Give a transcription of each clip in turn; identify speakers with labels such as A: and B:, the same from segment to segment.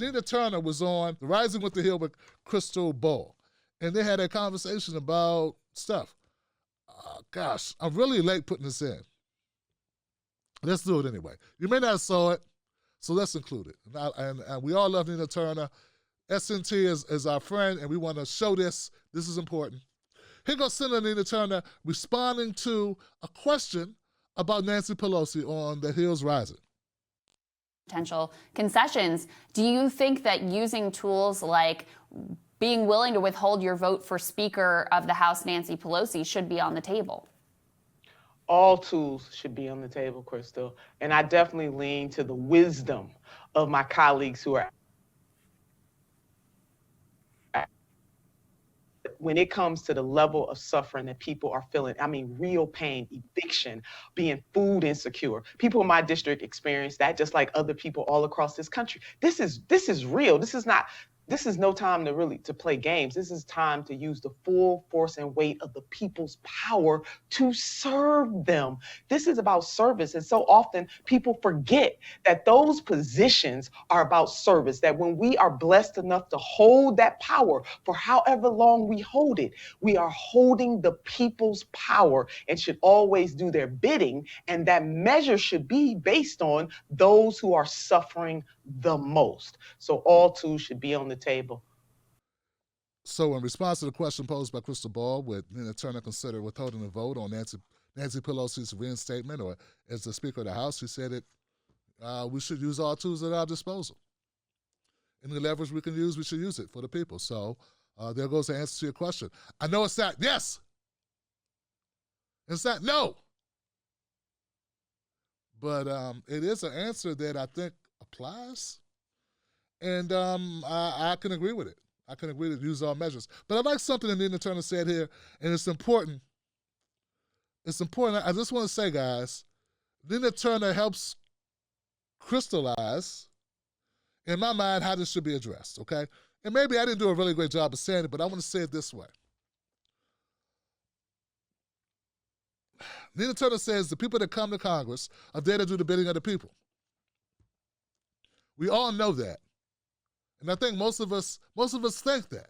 A: Nina Turner was on The Rising with the Hill with Krystal Ball, and they had a conversation about stuff. Gosh, I'm really late putting this in. Let's do it anyway. You may not have saw it, so let's include it. And we all love Nina Turner. SNT is our friend, and we want to show this. This is important. Here goes Senator Nina Turner responding to a question about Nancy Pelosi on the Hill's Rising.
B: Potential concessions. Do you think that using tools like being willing to withhold your vote for Speaker of the House, Nancy Pelosi, should be on the table?
C: All tools should be on the table, Krystal. And I definitely lean to the wisdom of my colleagues who are, when it comes to the level of suffering that people are feeling, I mean, real pain, eviction, being food insecure. People in my district experience that just like other people all across this country. This is real. This is no time to play games. This is time to use the full force and weight of the people's power to serve them. This is about service. And so often people forget that those positions are about service, that when we are blessed enough to hold that power for however long we hold it, we are holding the people's power and should always do their bidding. And that measure should be based on those who are suffering the most. So all tools should be on the table.
A: So in response to the question posed by Krystal Ball, would Nina Turner consider withholding a vote on Nancy Pelosi's reinstatement or as the Speaker of the House? She said we should use all tools at our disposal. Any leverage we can use, we should use it for the people. So there goes the answer to your question. I know it's not yes. It's not no. But it is an answer that I think applies. And I can agree with it. I can agree to use all measures. But I like something that Nina Turner said here, and it's important. It's important. I just want to say, guys, Nina Turner helps crystallize, in my mind, how this should be addressed, okay? And maybe I didn't do a really great job of saying it, but I want to say it this way. Nina Turner says the people that come to Congress are there to do the bidding of the people. We all know that. And I think most of us think that.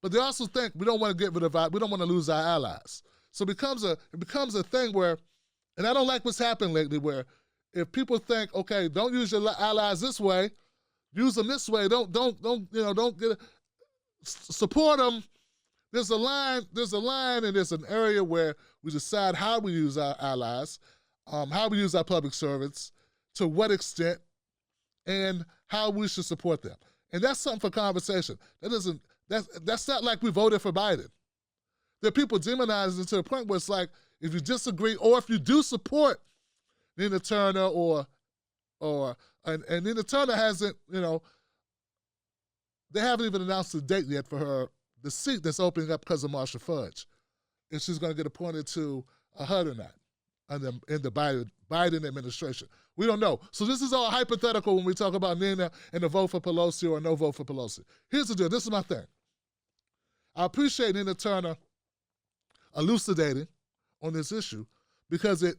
A: But they also think we don't want to get rid of we don't want to lose our allies. So it becomes a thing where, and I don't like what's happened lately, where if people think, okay, don't use your allies this way, use them this way, don't support them. There's a line and there's an area where we decide how we use our allies, how we use our public servants, to what extent, and how we should support them. And that's something for conversation. That's not like we voted for Biden. There are people demonizing to the point where it's like, if you disagree or if you do support Nina Turner and Nina Turner hasn't, they haven't even announced the date yet for her, the seat that's opening up because of Marsha Fudge. If she's going to get appointed to a HUD or not in the Biden administration. We don't know. So this is all hypothetical when we talk about Nina and the vote for Pelosi or no vote for Pelosi. Here's the deal. This is my thing. I appreciate Nina Turner elucidating on this issue because it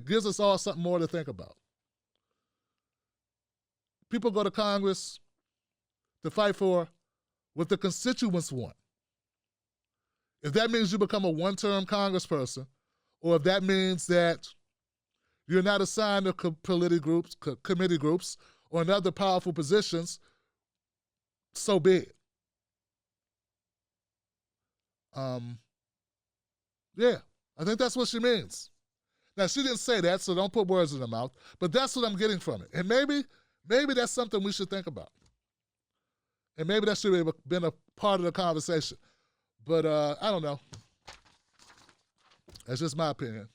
A: gives us all something more to think about. People go to Congress to fight for what the constituents want. If that means you become a one-term congressperson, or if that means that you're not assigned to committee groups, or in other powerful positions, so be it. Yeah, I think that's what she means. Now, she didn't say that, so don't put words in her mouth, but that's what I'm getting from it. And maybe that's something we should think about. And maybe that should have been a part of the conversation. But I don't know. That's just my opinion.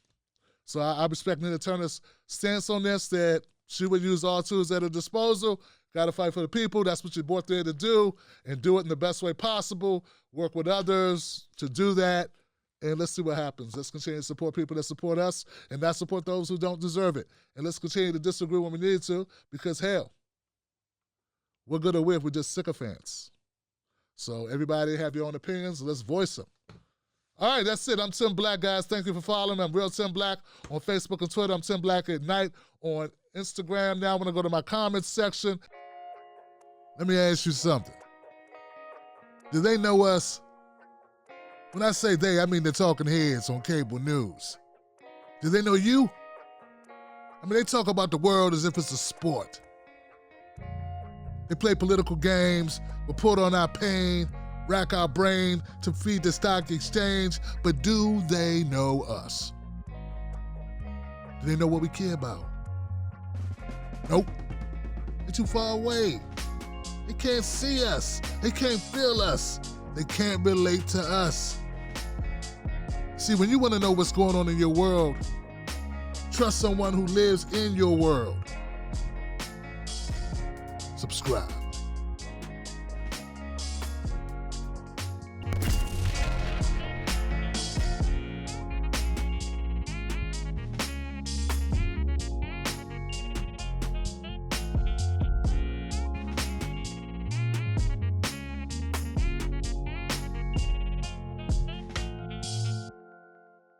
A: So I respect Nina Turner's stance on this, that she would use all tools at her disposal. Got to fight for the people. That's what you're brought there to do, and do it in the best way possible. Work with others to do that, and let's see what happens. Let's continue to support people that support us and not support those who don't deserve it. And let's continue to disagree when we need to, because, hell, we're good or we're just sycophants. So everybody have your own opinions. Let's voice them. All right, that's it. I'm Tim Black, guys. Thank you for following me. I'm Real Tim Black on Facebook and Twitter. I'm Tim Black at Night on Instagram. Now I'm going to go to my comments section. Let me ask you something. Do they know us? When I say they, I mean the talking heads on cable news. Do they know you? I mean, they talk about the world as if it's a sport. They play political games, report on our pain, rack our brain to feed the stock exchange, but do they know us? Do they know what we care about? Nope. They're too far away. They can't see us. They can't feel us. They can't relate to us. See, when you want to know what's going on in your world, trust someone who lives in your world. Subscribe.